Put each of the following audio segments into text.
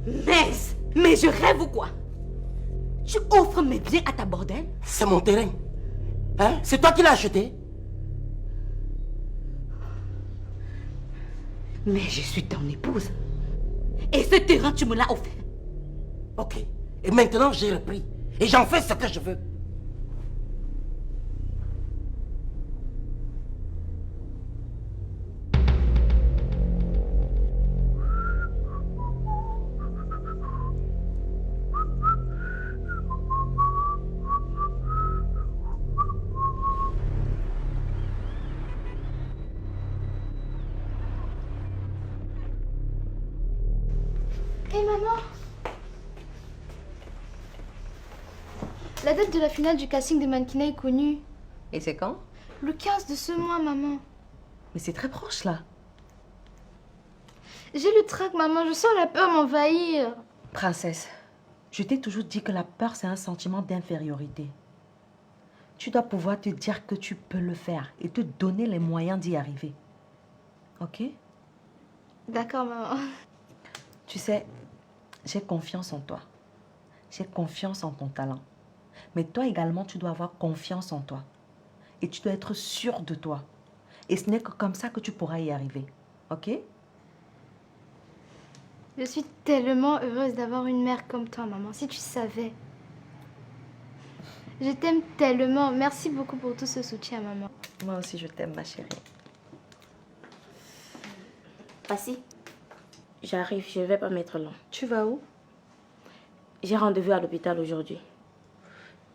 Mais je rêve ou quoi? Tu offres mes biens à ta bordel? C'est mon terrain. Hein? C'est toi qui l'as acheté? Mais je suis ton épouse. Et ce terrain, tu me l'as offert. Ok. Et maintenant, j'ai repris. Et j'en fais ce que je veux. Hé maman! La date de la finale du casting des mannequins est connue. Et c'est quand? Le 15 de ce mois, maman. Mais c'est très proche là. J'ai le trac, maman. Je sens la peur m'envahir. Princesse, je t'ai toujours dit que la peur, c'est un sentiment d'infériorité. Tu dois pouvoir te dire que tu peux le faire et te donner les moyens d'y arriver. Ok? D'accord, maman. Tu sais, j'ai confiance en toi. J'ai confiance en ton talent. Mais toi également, tu dois avoir confiance en toi. Et tu dois être sûre de toi. Et ce n'est que comme ça que tu pourras y arriver. Ok? Je suis tellement heureuse d'avoir une mère comme toi, maman. Si tu savais. Je t'aime tellement. Merci beaucoup pour tout ce soutien, maman. Moi aussi, je t'aime, ma chérie. Passy, j'arrive, je ne vais pas mettre long. Tu vas où? J'ai rendez-vous à l'hôpital aujourd'hui.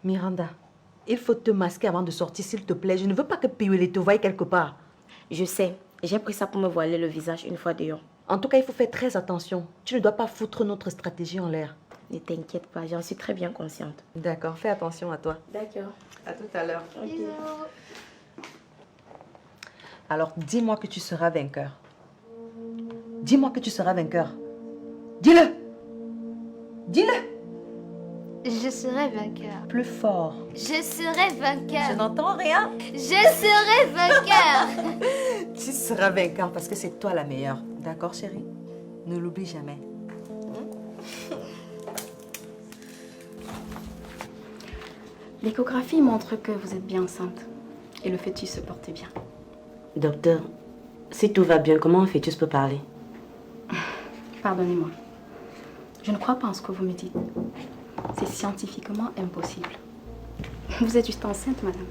Miranda, il faut te masquer avant de sortir, s'il te plaît. Je ne veux pas que Piwele te voie quelque part. Je sais, j'ai pris ça pour me voiler le visage une fois dehors. En tout cas, il faut faire très attention. Tu ne dois pas foutre notre stratégie en l'air. Ne t'inquiète pas, j'en suis très bien consciente. D'accord, fais attention à toi. D'accord. À tout à l'heure. Okay. Alors, dis-moi que tu seras vainqueur. Dis-moi que tu seras vainqueur. Dis-le! Dis-le! Je serai vainqueur. Plus fort. Je serai vainqueur. Je n'entends rien. Je serai vainqueur. Tu seras vainqueur parce que c'est toi la meilleure. D'accord, chérie? Ne l'oublie jamais. L'échographie montre que vous êtes bien enceinte. Et le fœtus se porte bien. Docteur, si tout va bien, comment un fœtus peut parler? Pardonnez-moi. Je ne crois pas en ce que vous me dites. C'est scientifiquement impossible. Vous êtes juste enceinte, madame.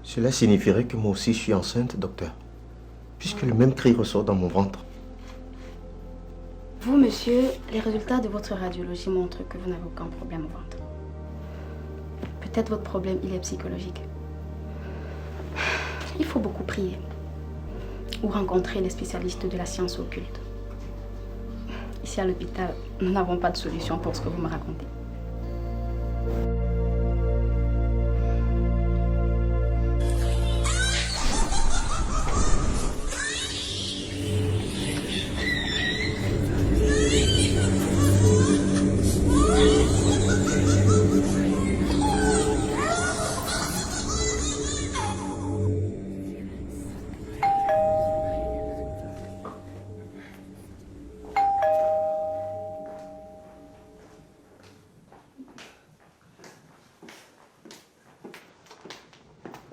Cela signifierait que moi aussi je suis enceinte, docteur. Puisque le même cri ressort dans mon ventre. Vous, monsieur, les résultats de votre radiologie montrent que vous n'avez aucun problème au ventre. Peut-être votre problème, il est psychologique. Il faut beaucoup prier. Ou rencontrer les spécialistes de la science occulte. Ici à l'hôpital, nous n'avons pas de solution pour ce que vous me racontez.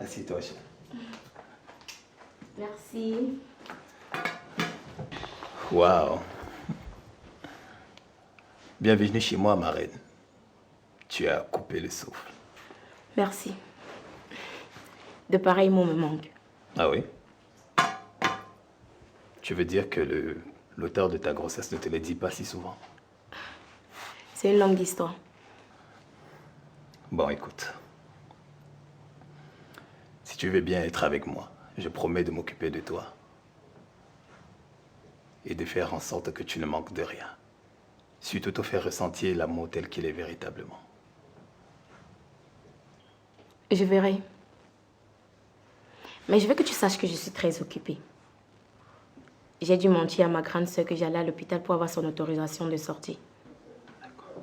Assieds-toi, chérie. Merci. Waouh. Bienvenue chez moi, ma reine. Tu as coupé le souffle. Merci. De pareils mots me manquent. Ah oui? Tu veux dire que l'auteur de ta grossesse ne te les dit pas si souvent? C'est une longue histoire. Bon, écoute. Si tu veux bien être avec moi, je promets de m'occuper de toi. Et de faire en sorte que tu ne manques de rien. Surtout te faire ressentir l'amour tel qu'il est véritablement. Je verrai. Mais je veux que tu saches que je suis très occupée. J'ai dû mentir à ma grande sœur que j'allais à l'hôpital pour avoir son autorisation de sortie. D'accord.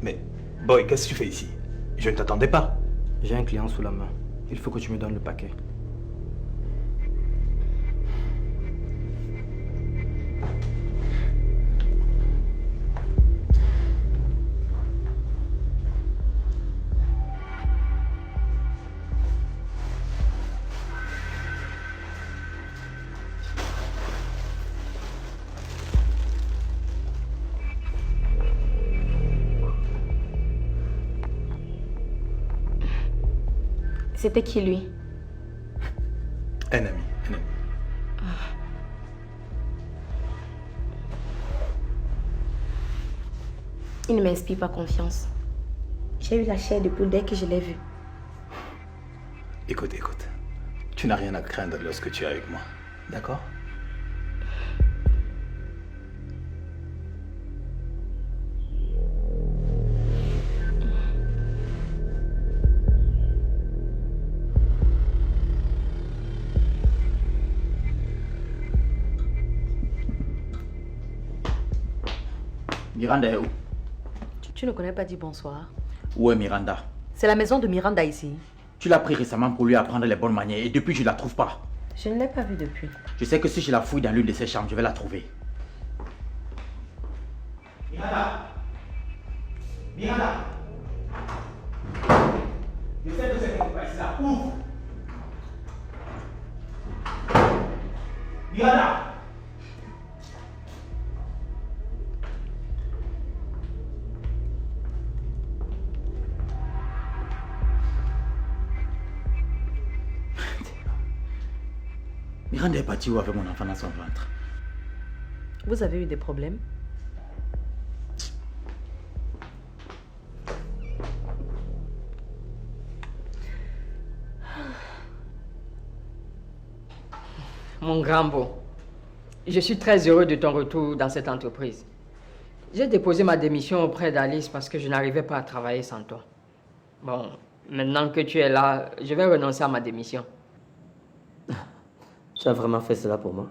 Mais, boy, qu'est-ce que tu fais ici? Je ne t'attendais pas. J'ai un client sous la main. Il faut que tu me donnes le paquet. C'était qui lui? Un ami, un ami. Il ne m'inspire pas confiance. J'ai eu la chair de poule dès que je l'ai vu. Écoute, écoute. Tu n'as rien à craindre lorsque tu es avec moi. D'accord? Miranda est où? Tu ne connais pas dit bonsoir? Où est Miranda? C'est la maison de Miranda ici. Tu l'as pris récemment pour lui apprendre les bonnes manières et depuis je ne la trouve pas. Je ne l'ai pas vue depuis. Je sais que si je la fouille dans l'une de ses chambres, je vais la trouver. Miranda! Miranda! Je sais que c'est quelque part ici là. Ouvre! Miranda! Miranda est partie où avec mon enfant dans son ventre? Vous avez eu des problèmes? Mon grand beau, je suis très heureux de ton retour dans cette entreprise. J'ai déposé ma démission auprès d'Alice parce que je n'arrivais pas à travailler sans toi. Bon, maintenant que tu es là, je vais renoncer à ma démission. Tu as vraiment fait cela pour moi?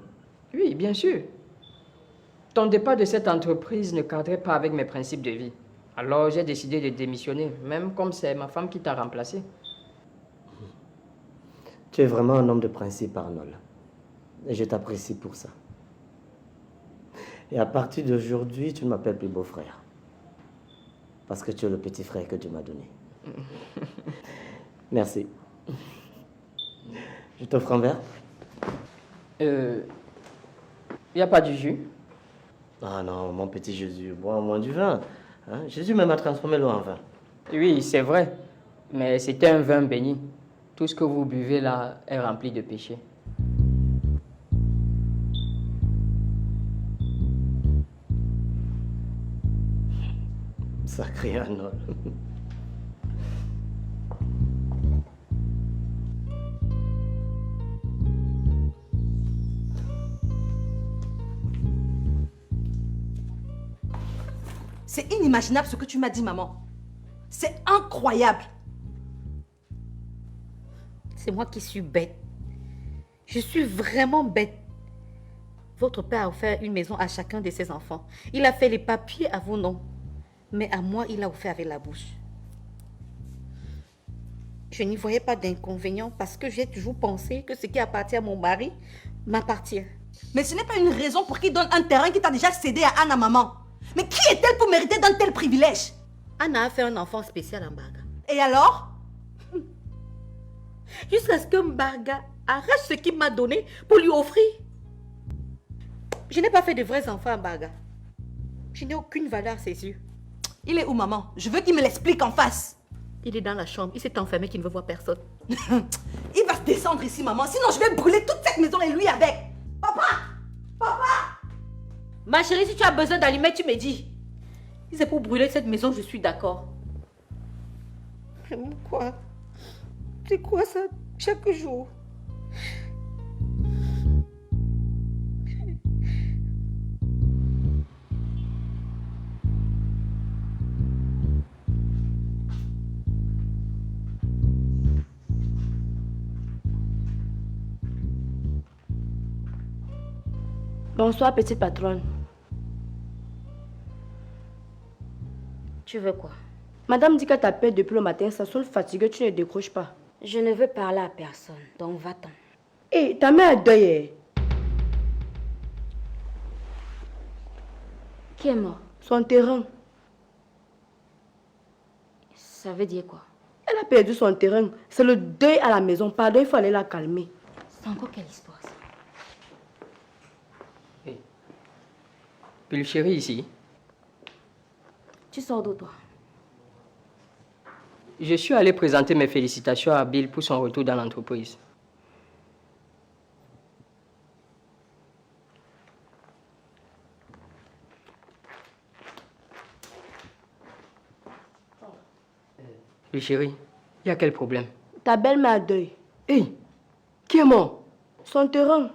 Oui, bien sûr. Ton départ de cette entreprise ne cadrait pas avec mes principes de vie. Alors j'ai décidé de démissionner, même comme c'est ma femme qui t'a remplacé. Tu es vraiment un homme de principe, Arnold. Et je t'apprécie pour ça. Et à partir d'aujourd'hui, tu ne m'appelles plus beau-frère. Parce que tu es le petit frère que Dieu m'a donné. Merci. Je t'offre un verre. Il n'y a pas du jus? Ah non, mon petit Jésus, bois au moins du vin. Hein? Jésus même a transformé l'eau en vin. Oui, c'est vrai. Mais c'était un vin béni. Tout ce que vous buvez là est rempli de péché. Sacré Arnold. C'est inimaginable ce que tu m'as dit, maman. C'est incroyable. C'est moi qui suis bête. Je suis vraiment bête. Votre père a offert une maison à chacun de ses enfants. Il a fait les papiers à vos noms. Mais à moi, il a offert avec la bouche. Je n'y voyais pas d'inconvénient parce que j'ai toujours pensé que ce qui appartient à mon mari m'appartient. Mais ce n'est pas une raison pour qu'il donne un terrain qui t'a déjà cédé à Anna, maman. Mais qui est-elle pour mériter d'un tel privilège? Anna a fait un enfant spécial à Mbarga. Et alors? Jusqu'à ce que Mbarga arrache ce qu'il m'a donné pour lui offrir. Je n'ai pas fait de vrais enfants à Mbarga. Je n'ai aucune valeur à ses yeux. Il est où, maman? Je veux qu'il me l'explique en face. Il est dans la chambre. Il s'est enfermé qu'il ne veut voir personne. Il va se descendre ici, maman. Sinon, je vais brûler toute cette maison et lui avec. Papa! Papa! Ma chérie, si tu as besoin d'allumer, tu me dis. Si c'est pour brûler cette maison, je suis d'accord. Mais quoi? C'est quoi ça chaque jour? Bonsoir, petite patronne. Tu veux quoi? Madame dit qu'elle t'appelle depuis le matin, ça sonne fatigué, tu ne décroches pas. Je ne veux parler à personne, donc va-t'en. Hé, ta mère a deuil. Qui est mort? Son terrain. Ça veut dire quoi? Elle a perdu son terrain. C'est le deuil à la maison. Pardon, il faut aller la calmer. C'est encore quelle histoire ça? Puis le chéri ici. Tu sors d'où toi? Je suis allé présenter mes félicitations à Bill pour son retour dans l'entreprise. Oui, chérie, il y a quel problème? Ta belle-mère a deuil. Hé, qui est mort? Son terrain.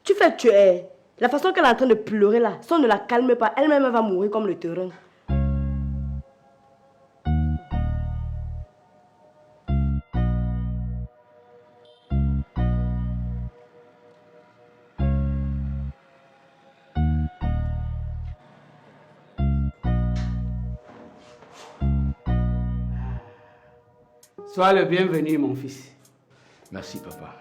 Tu fais tuer. La façon qu'elle est en train de pleurer là, si on ne la calme pas, elle-même va mourir comme le terrain. Sois le bienvenu, mon fils. Merci, papa.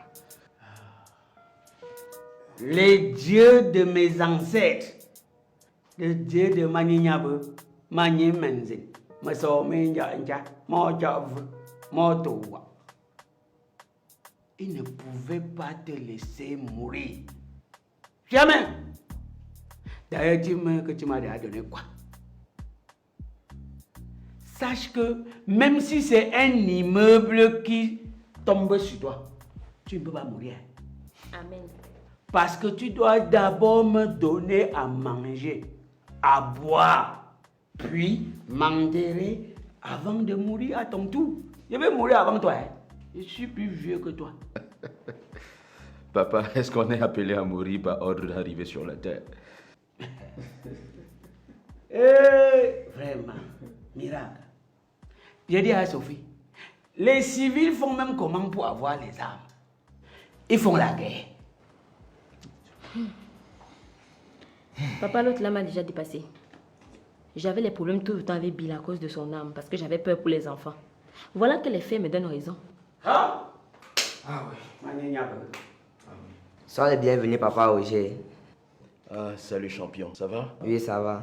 Les dieux de mes ancêtres, les dieux de Maninyabo, Manimenze, Masomenja, Mojav, Motowa, ils ne pouvaient pas te laisser mourir. Jamais. D'ailleurs, dis-moi que tu m'as déjà donné quoi? Sache que même si c'est un immeuble qui tombe sur toi, tu ne peux pas mourir. Amen. Parce que tu dois d'abord me donner à manger, à boire, puis m'enterrer avant de mourir à ton tour. Je vais mourir avant toi. Hein? Je suis plus vieux que toi. Papa, est-ce qu'on est appelé à mourir par ordre d'arriver sur la terre? Vraiment, miracle. J'ai dit à Sophie, les civils font même comment pour avoir les armes? Ils font la guerre. Papa, l'autre là m'a déjà dépassé. J'avais les problèmes tout le temps avec Bill à cause de son âme, parce que j'avais peur pour les enfants. Voilà que les faits me donnent raison. Ah oui, Sois le bienvenu, papa Roger. Ah, salut champion, ça va? Oui, ça va.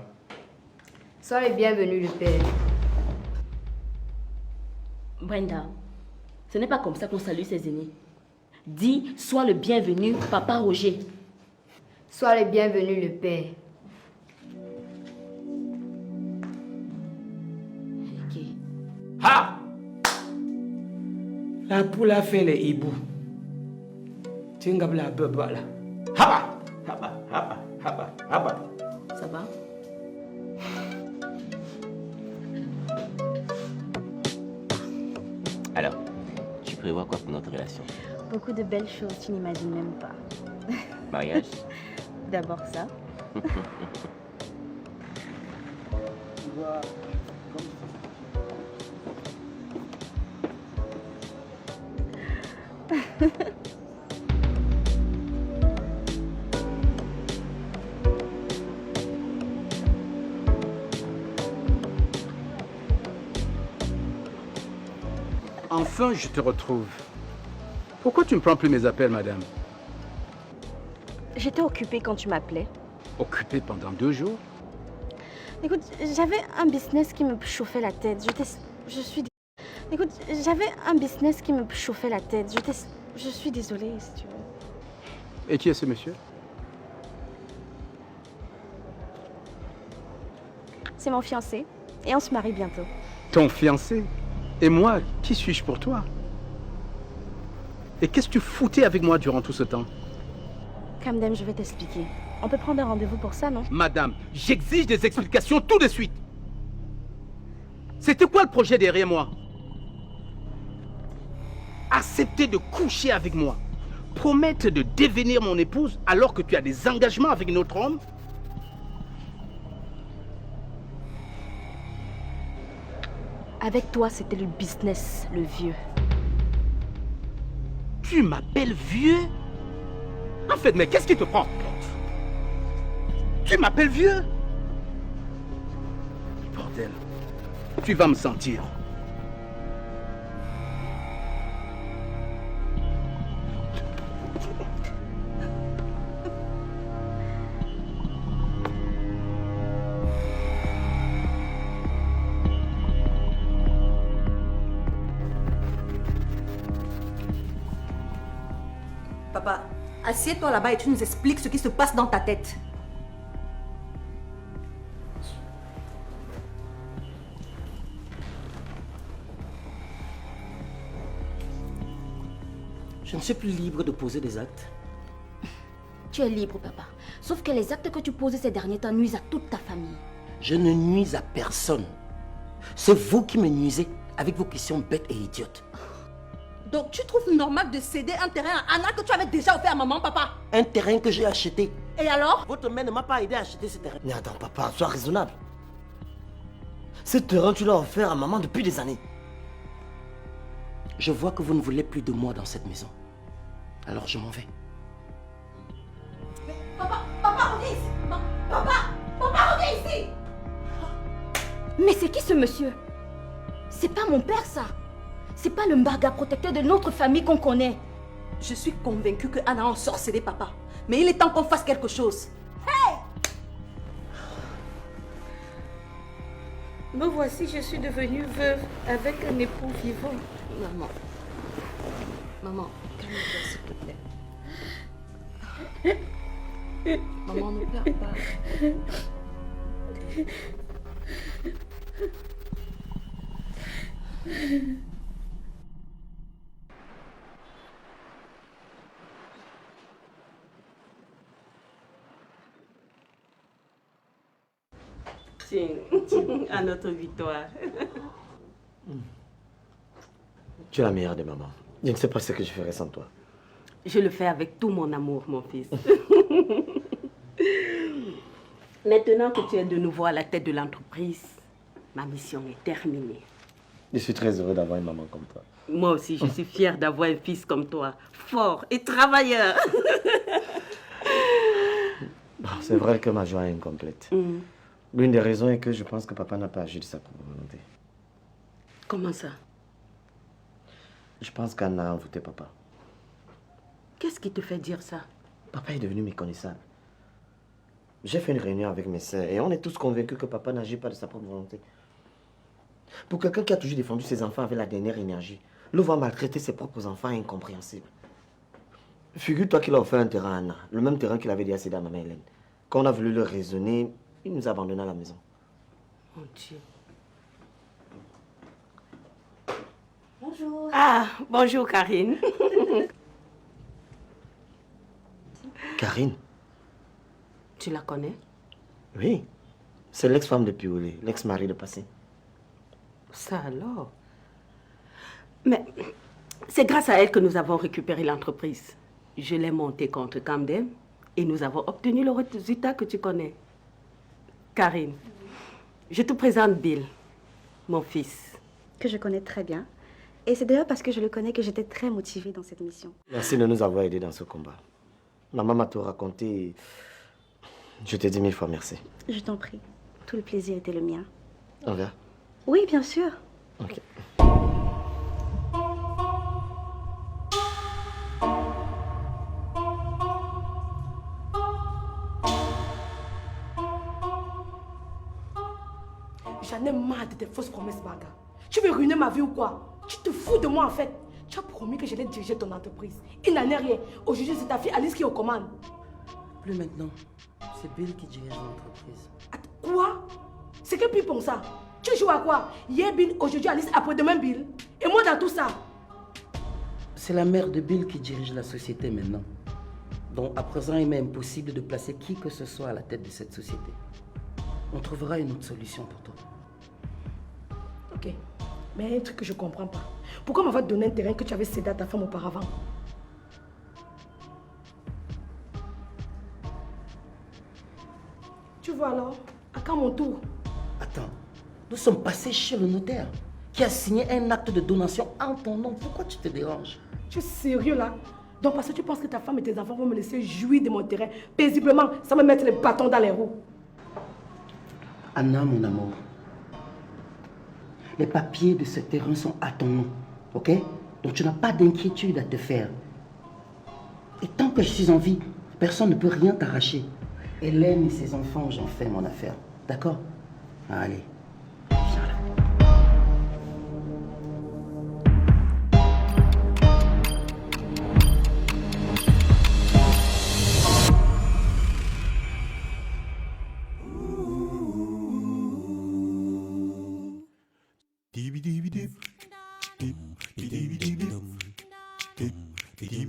Sois le bienvenu, le père. Brenda, ce n'est pas comme ça qu'on salue ses aînés. Dis, sois le bienvenu, papa Roger. Sois le bienvenu, le père. Ha! La poule a fait les hiboux. Tu as la beba là. Haba! Haba! Haba! Haba! Haba! Ça va? Alors, tu prévois quoi pour notre relation? Beaucoup de belles choses, tu n'imagines même pas. Mariage? D'abord ça. Enfin, je te retrouve. Pourquoi tu ne prends plus mes appels, madame? J'étais occupée quand tu m'appelais. Occupée pendant 2 jours? Écoute, j'avais un business qui me chauffait la tête. Écoute, j'avais un business qui me chauffait la tête. Je suis désolée, si tu veux. Et qui est ce monsieur? C'est mon fiancé. Et on se marie bientôt. Ton fiancé? Et moi, qui suis-je pour toi? Et qu'est-ce que tu foutais avec moi durant tout ce temps? Kamdem, je vais t'expliquer. On peut prendre un rendez-vous pour ça, non? Madame, j'exige des explications tout de suite. C'était quoi le projet derrière moi? Accepter de coucher avec moi. Promettre de devenir mon épouse alors que tu as des engagements avec un autre homme? Avec toi, c'était le business, le vieux. Tu m'appelles vieux? En fait, mais qu'est-ce qui te prend? Tu m'appelles vieux? Bordel, tu vas me sentir. Papa, assieds-toi là-bas et tu nous expliques ce qui se passe dans ta tête. Je ne suis plus libre de poser des actes. Tu es libre, papa. Sauf que les actes que tu poses ces derniers temps nuisent à toute ta famille. Je ne nuis à personne. C'est vous qui me nuisez avec vos questions bêtes et idiotes. Donc tu trouves normal de céder un terrain à Anna que tu avais déjà offert à maman, papa? Un terrain que j'ai acheté. Et alors? Votre mère ne m'a pas aidé à acheter ce terrain. Mais attends, papa, sois raisonnable. Ce terrain, tu l'as offert à maman depuis des années. Je vois que vous ne voulez plus de moi dans cette maison. Alors je m'en vais. Papa, reviens ici! Papa, reviens ici! Mais c'est qui ce monsieur? C'est pas mon père, ça. C'est pas le mbarga protecteur de notre famille qu'on connaît. Je suis convaincue que Anna a ensorcelé papa. Mais il est temps qu'on fasse quelque chose. Hey! Me voici, je suis devenue veuve avec un époux vivant. Maman, calme-toi s'il te plaît. Maman, ne pleure pas. Tiens, à notre victoire. Tu es la meilleure des mamans. Je ne sais pas ce que je ferais sans toi. Je le fais avec tout mon amour, mon fils. Maintenant que tu es de nouveau à la tête de l'entreprise, ma mission est terminée. Je suis très heureux d'avoir une maman comme toi. Moi aussi, je suis fière d'avoir un fils comme toi, fort et travailleur. Bon, c'est vrai que ma joie est incomplète. L'une des raisons est que je pense que papa n'a pas agi de sa propre volonté. Comment ça? Je pense qu'Anna a envoûté papa. Qu'est-ce qui te fait dire ça? Papa est devenu méconnaissable. J'ai fait une réunion avec mes sœurs et on est tous convaincus que papa n'agit pas de sa propre volonté. Pour quelqu'un qui a toujours défendu ses enfants avec la dernière énergie, le voir maltraiter ses propres enfants est incompréhensible. Figure-toi qu'il a offert un terrain à Anna, le même terrain qu'il avait déjà cédé à maman Hélène. Quand on a voulu le raisonner, il nous a abandonnés à la maison. Mon Dieu. Bonjour. Ah, bonjour Karine. Karine? Tu la connais? Oui. C'est l'ex-femme de Pioulé, l'ex-mari de Passé. Ça alors? Mais c'est grâce à elle que nous avons récupéré l'entreprise. Je l'ai montée contre Camden et nous avons obtenu le résultat que tu connais. Karine, je te présente Bill, mon fils. Que je connais très bien. Et c'est d'ailleurs parce que je le connais que j'étais très motivée dans cette mission. Merci de nous avoir aidés dans ce combat. Maman m'a tout raconté. Je te dis 1000 fois merci. Je t'en prie. Tout le plaisir était le mien. On verra. Oui, bien sûr. Ok. J'en ai marre de tes fausses promesses, Marga. Tu veux ruiner ma vie ou quoi? Tu te fous de moi en fait. Tu as promis que j'allais diriger ton entreprise. Il n'en est rien. Aujourd'hui, c'est ta fille Alice qui est aux commandes. Plus maintenant. C'est Bill qui dirige l'entreprise. Quoi? C'est quel pipon ça? Tu joues à quoi? Hier Bill, aujourd'hui Alice, après-demain Bill. Et moi dans tout ça? C'est la mère de Bill qui dirige la société maintenant. Donc à présent, il m'est impossible de placer qui que ce soit à la tête de cette société. On trouvera une autre solution pour toi. Ok. Mais il y a un truc que je comprends pas. Pourquoi m'avoir donné un terrain que tu avais cédé à ta femme auparavant? Tu vois alors? À quand mon tour? Attends, nous sommes passés chez le notaire qui a signé un acte de donation en ton nom. Pourquoi tu te déranges? Tu es sérieux là? Donc parce que tu penses que ta femme et tes enfants vont me laisser jouir de mon terrain paisiblement sans me mettre les bâtons dans les roues? Anna, mon amour, les papiers de ce terrain sont à ton nom, ok? Donc tu n'as pas d'inquiétude à te faire. Et tant que je suis en vie, personne ne peut rien t'arracher. Hélène et ses enfants, j'en fais mon affaire, d'accord? Allez. Dee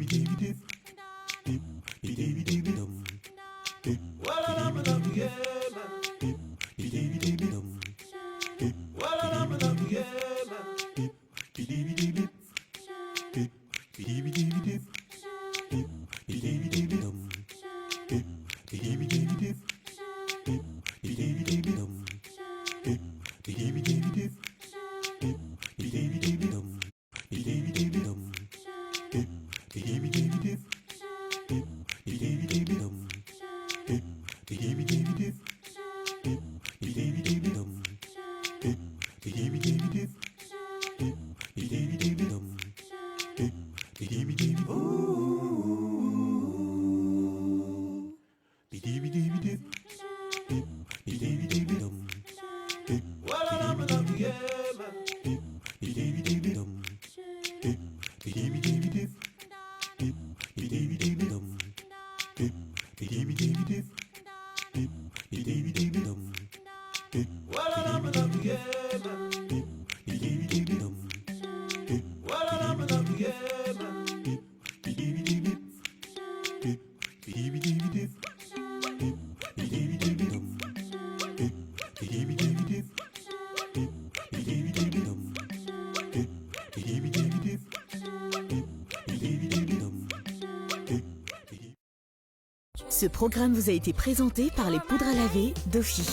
Ce programme vous a été présenté par les poudres à laver Dofi.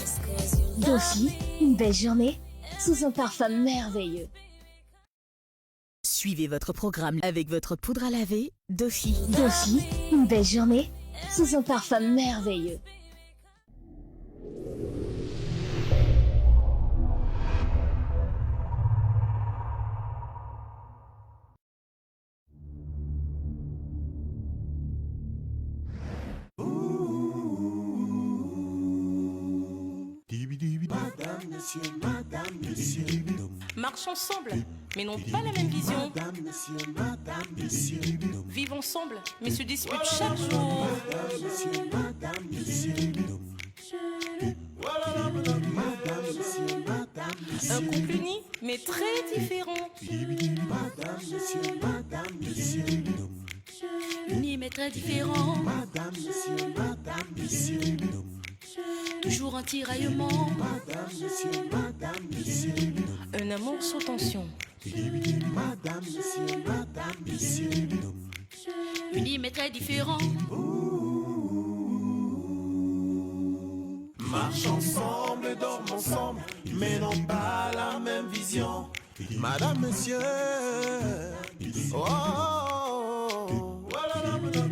Dofi, une belle journée sous un parfum merveilleux. Suivez votre programme avec votre poudre à laver Dofi. Dofi, une belle journée sous un parfum merveilleux. Madame, monsieur, marchent ensemble, mais n'ont pas la même vision. Vivent ensemble, mais se disputent chaque jour. Un couple uni, mais très différent. Uni, mais très différent. Toujours un tiraillement. Un amour sous tension. Unis mais très différents. Marchent ensemble, dorment ensemble, mais n'ont pas la même vision. Madame, monsieur. Oh, oh, oh. Voilà, madame,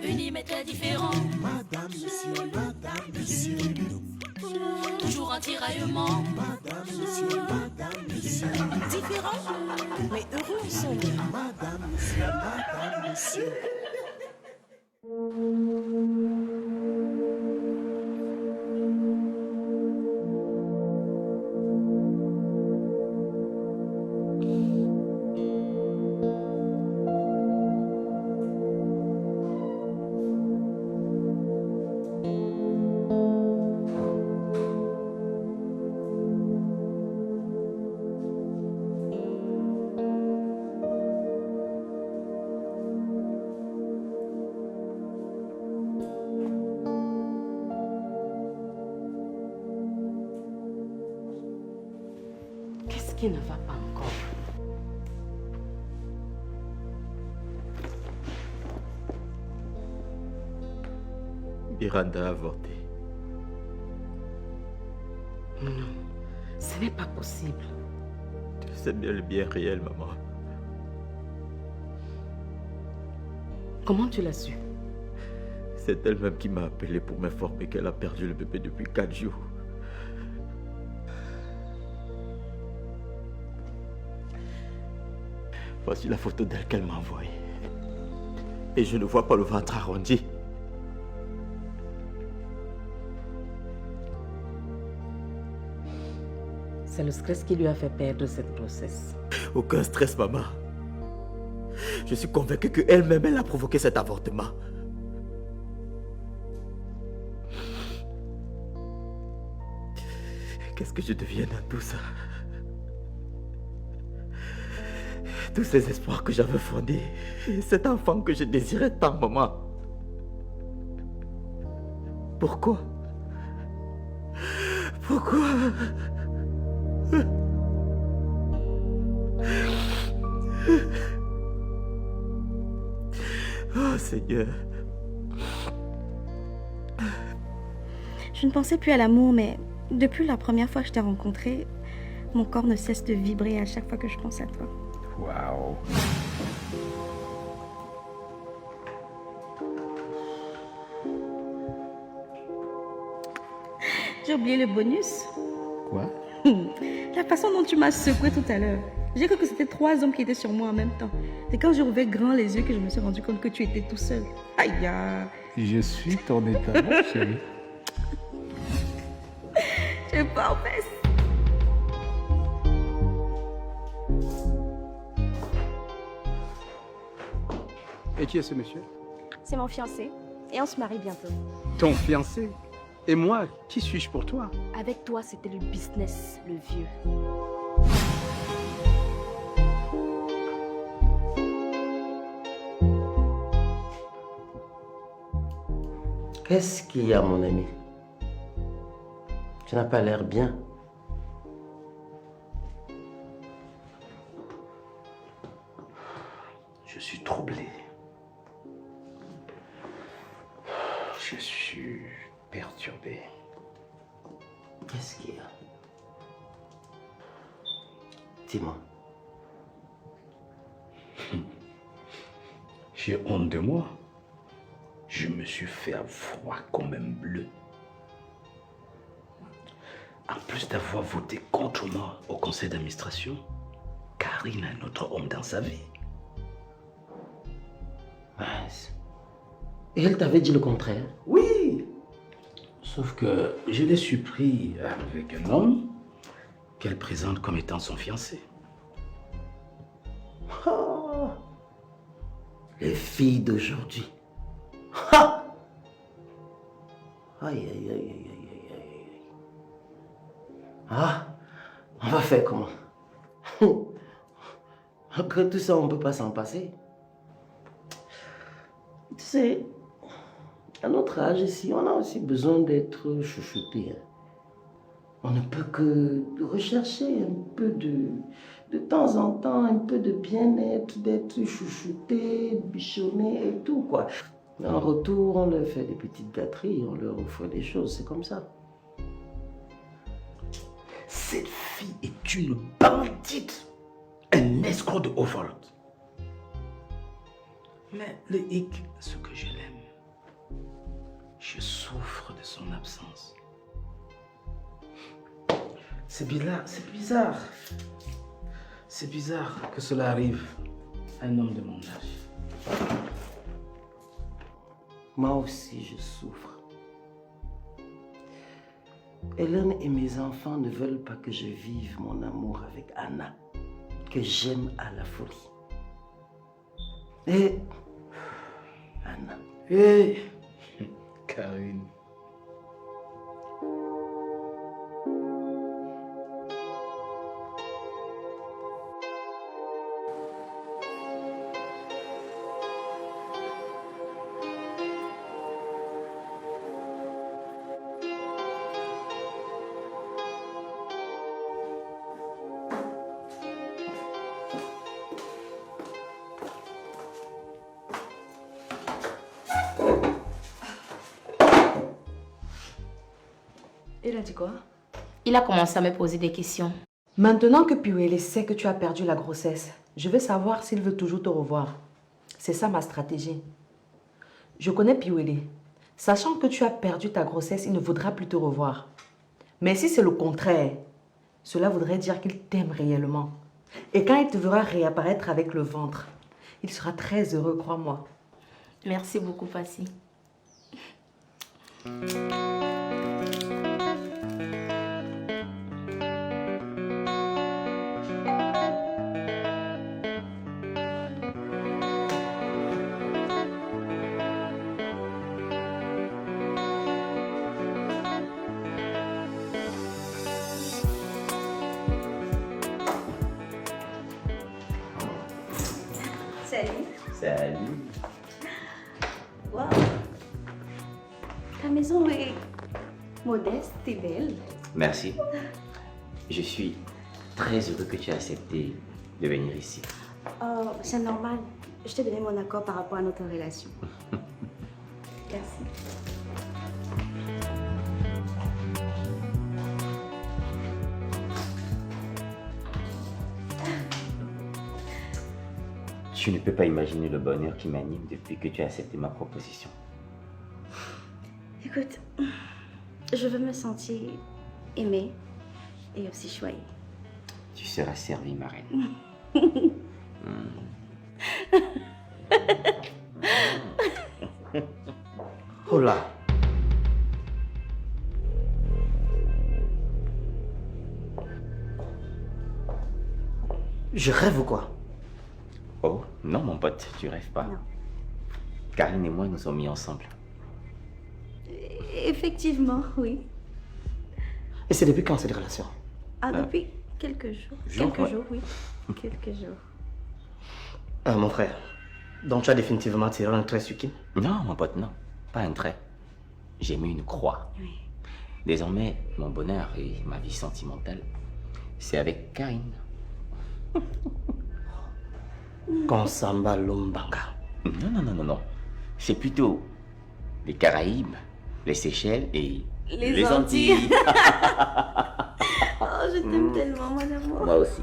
Unis mais très différents. Madame, monsieur. Toujours un tiraillement. Madame, monsieur. Différents, mais heureux ensemble. Madame, monsieur. Qu'est-ce qui ne va pas encore? Miranda a avorté. Non, ce n'est pas possible. C'est bien le bien réel, maman. Comment tu l'as su? C'est elle-même qui m'a appelé pour m'informer qu'elle a perdu le bébé depuis 4 jours. Voici la photo d'elle qu'elle m'a envoyée. Et je ne vois pas le ventre arrondi. C'est le stress qui lui a fait perdre cette grossesse. Aucun stress, maman. Je suis convaincu qu'elle-même, elle a provoqué cet avortement. Qu'est-ce que je deviens dans tout ça? Tous ces espoirs que j'avais fondés, cet enfant que je désirais tant, maman. Pourquoi? Pourquoi? Oh Seigneur. Je ne pensais plus à l'amour, mais depuis la première fois que je t'ai rencontré, mon corps ne cesse de vibrer à chaque fois que je pense à toi. Waouh. J'ai oublié le bonus. Quoi? La façon dont tu m'as secoué tout à l'heure. J'ai cru que c'était 3 hommes qui étaient sur moi en même temps. C'est quand j'ai ouvert grand les yeux que je me suis rendu compte que tu étais tout seul. Aïe! Je suis ton état, mon chéri. Tu es pas en baisse. Et qui est ce monsieur? C'est mon fiancé. Et on se marie bientôt. Ton fiancé? Et moi, qui suis-je pour toi? Avec toi, c'était le business, le vieux. Qu'est-ce qu'il y a, mon ami? Tu n'as pas l'air bien. Je suis troublé. Je suis perturbé. Qu'est-ce qu'il y a? Dis-moi. J'ai honte de moi. Je me suis fait avoir comme un bleu. En plus d'avoir voté contre moi au conseil d'administration, Karine a un autre homme dans sa vie. Et elle t'avait dit le contraire? Oui. Sauf que je l'ai surpris avec un homme qu'elle présente comme étant son fiancé. Oh, les filles d'aujourd'hui. Ha! Aïe, aïe, aïe, aïe, aïe, aïe, aïe. Ah, on va faire comment? Après tout ça, on ne peut pas s'en passer. Tu sais, à notre âge ici, on a aussi besoin d'être chouchouté. On ne peut que rechercher un peu de temps en temps, un peu de bien-être, d'être chouchouté, bichonné et tout, quoi. En retour, on leur fait des petites gâteries, on leur offre des choses, c'est comme ça. Cette fille est une bandite, un escroc de Overlord. Mais le hic, ce que je l'aime, je souffre de son absence. C'est bizarre, c'est bizarre que cela arrive à un homme de mon âge. Moi aussi, je souffre. Hélène et mes enfants ne veulent pas que je vive mon amour avec Anna, que j'aime à la folie. Et Anna. Et Karine. Il a dit quoi? Il a commencé à me poser des questions. Maintenant que Piwele sait que tu as perdu la grossesse, je veux savoir s'il veut toujours te revoir. C'est ça ma stratégie. Je connais Piwele. Sachant que tu as perdu ta grossesse, il ne voudra plus te revoir. Mais si c'est le contraire, cela voudrait dire qu'il t'aime réellement. Et quand il te verra réapparaître avec le ventre, il sera très heureux, crois-moi. Merci beaucoup, Passy. Salut. Wow. Ta maison est modeste et belle. Merci. Je suis très heureux que tu aies accepté de venir ici. Oh, c'est normal. Je t'ai donné mon accord par rapport à notre relation. Merci. Tu ne peux pas imaginer le bonheur qui m'anime depuis que tu as accepté ma proposition. Écoute, je veux me sentir aimée et aussi choyée. Tu seras servie, ma reine. Oh là. Je rêve ou quoi? Oh, non, mon pote, tu rêves pas. Non. Karine et moi nous sommes mis ensemble. Effectivement, oui. Et c'est depuis quand cette relation? Ah, depuis quelques jours. Quelques jours, oui. Quelques jours. Mon frère, donc tu as définitivement tiré un trait sur Kim? Non, mon pote, non. Pas un trait. J'ai mis une croix. Oui. Désormais, mon bonheur et ma vie sentimentale, c'est avec Karine. Konsamba Lumbanga. Non, non, non, non, non. C'est plutôt les Caraïbes, les Seychelles et Les Antilles. Oh, je t'aime tellement, mon amour. Moi aussi.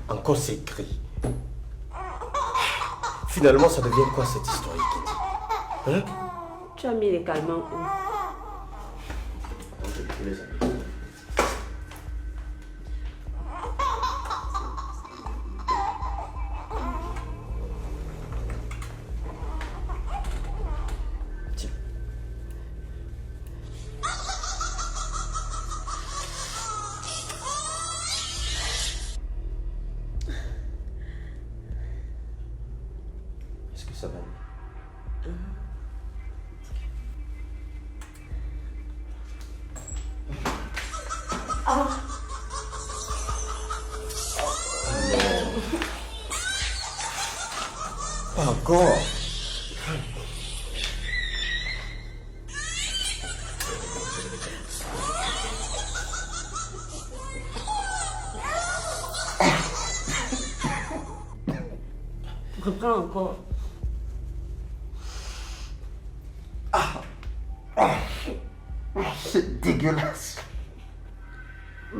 Encore ces cris. Finalement, ça devient quoi cette histoire, Kitty? Hein? Tu as mis les calmants où? Est-ce que ça va? Pas encore. Reprends encore. C'est dégueulasse. Je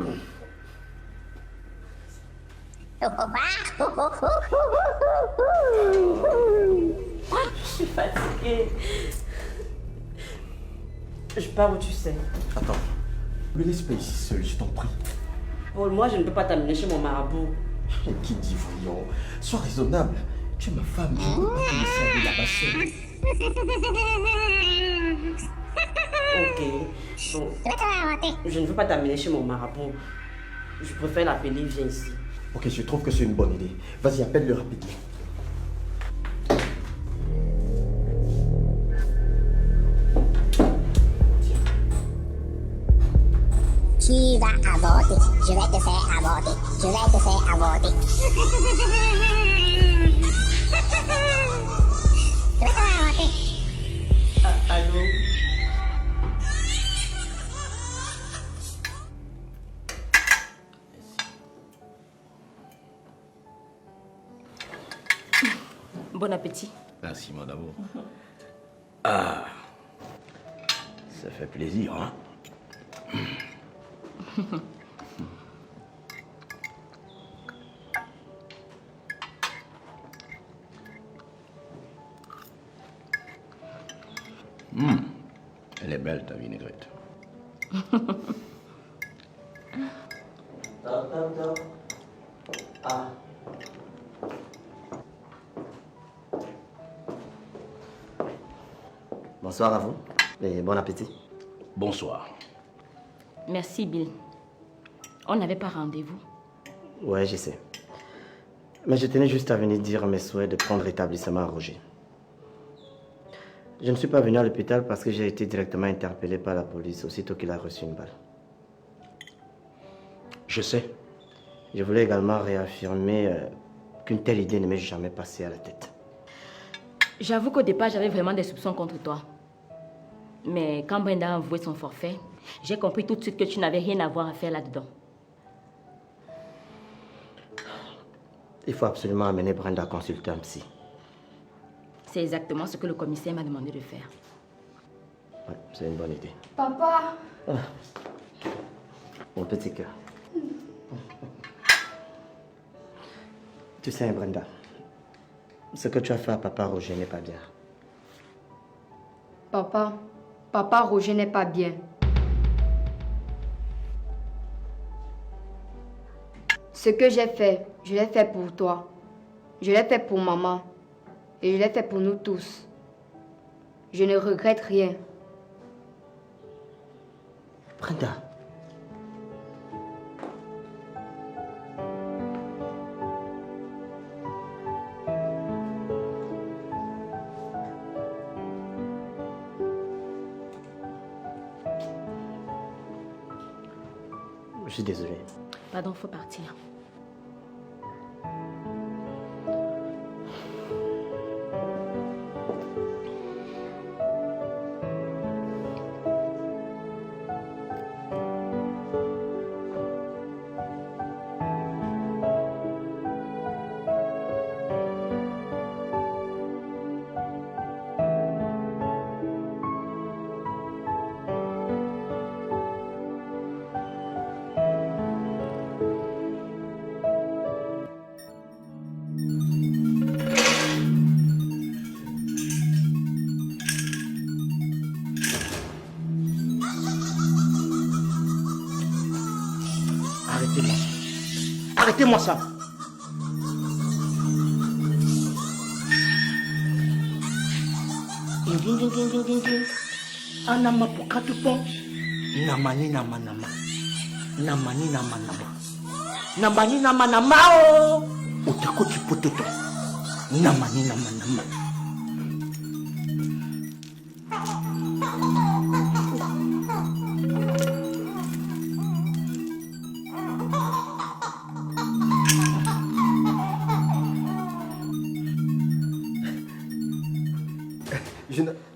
suis fatiguée. Je pars où tu sais. Attends, me laisse pas ici seul, je t'en prie. Paul, moi je ne peux pas t'amener chez mon marabout. Qui dit voyons? Sois raisonnable. Tu es ma femme, je ne peux pas te laisser aller là-bas seul. Ok. Bon. Je ne veux pas t'amener chez mon marabout. Je préfère l'appeler, viens ici. Ok, je trouve que c'est une bonne idée. Vas-y, appelle-le rapidement. Qui va avorter? Je vais te faire avorter. Je vais te faire avorter. Je vais te faire avorter. Allô? Bon appétit. Merci, mon amour. Ah, ça fait plaisir, hein? Elle est belle, ta vinaigrette. Ah. Bonsoir à vous et bon appétit. Bonsoir. Merci, Bill. On n'avait pas rendez-vous. Ouais, je sais. Mais je tenais juste à venir dire mes souhaits de prendre établissement à Roger. Je ne suis pas venu à l'hôpital parce que j'ai été directement interpellé par la police aussitôt qu'il a reçu une balle. Je sais. Je voulais également réaffirmer qu'une telle idée ne m'est jamais passée à la tête. J'avoue qu'au départ, j'avais vraiment des soupçons contre toi. Mais quand Brenda a avoué son forfait, j'ai compris tout de suite que tu n'avais rien à voir à faire là-dedans. Il faut absolument amener Brenda à consulter un psy. C'est exactement ce que le commissaire m'a demandé de faire. Ouais, c'est une bonne idée. Papa. Ah. Mon petit cœur. Tu sais, Brenda, ce que tu as fait à papa Roger n'est pas bien. Papa Roger n'est pas bien. Ce que j'ai fait, je l'ai fait pour toi. Je l'ai fait pour maman. Et je l'ai fait pour nous tous. Je ne regrette rien. Brenda. Je suis désolé. Pardon, faut partir. Arrêtez-moi. Arrêtez-moi ça. Anama pokatu pon. Namani nama nama. Namani nama nama. Namani nama nama o. Utako kipototo. Namani nama nama.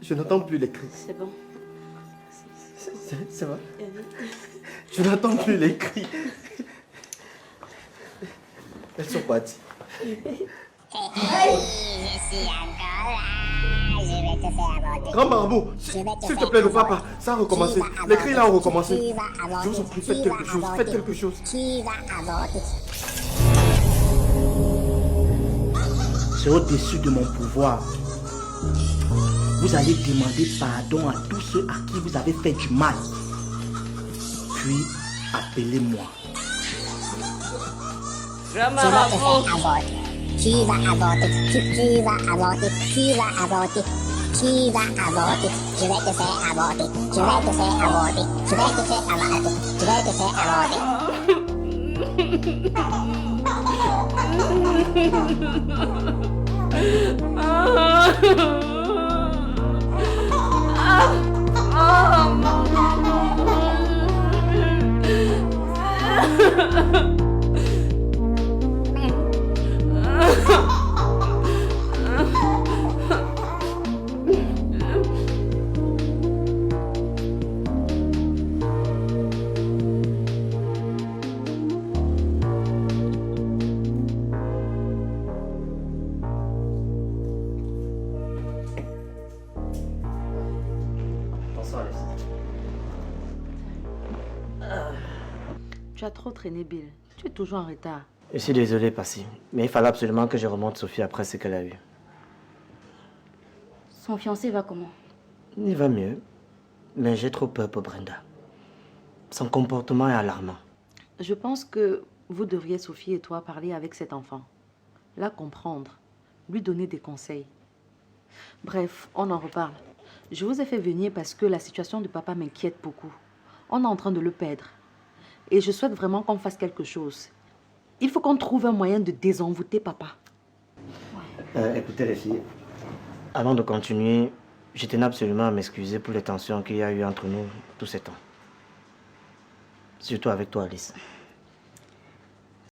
Je n'entends plus les cris. C'est bon. C'est vrai. Je n'entends plus les cris. Elles sont parties. Hey, je suis encore là. Je vais te faire avorter. Grand marabout, s'il te plaît, le papa, ça a recommencé. Les cris là ont recommencé. Je vous en prie, faites quelque chose. Faites quelque chose. Qui va avorter? C'est au-dessus de mon pouvoir. Vous allez demander pardon à tous ceux à qui vous avez fait du mal. Puis, appelez-moi. Je vais te faire avorter. Qui va avorter? Qui va avorter? Qui va avorter? Qui va avorter? Je vais te faire avorter. Je vais te faire avorter. Je vais te faire avorter. Je vais te faire Bonsoir, Lucie. Tu as trop traîné, Bill. Tu es toujours en retard. Je suis désolé, Passy, mais il fallait absolument que je remonte Sophie après ce qu'elle a eu. Son fiancé va comment? Il va mieux, mais j'ai trop peur pour Brenda. Son comportement est alarmant. Je pense que vous devriez, Sophie et toi, parler avec cet enfant. La comprendre, lui donner des conseils. Bref, on en reparle. Je vous ai fait venir parce que la situation de papa m'inquiète beaucoup. On est en train de le perdre. Et je souhaite vraiment qu'on fasse quelque chose. Il faut qu'on trouve un moyen de désenvoûter papa. Écoutez les filles, avant de continuer, je tenais absolument à m'excuser pour les tensions qu'il y a eu entre nous tous ces temps. Surtout avec toi, Alice.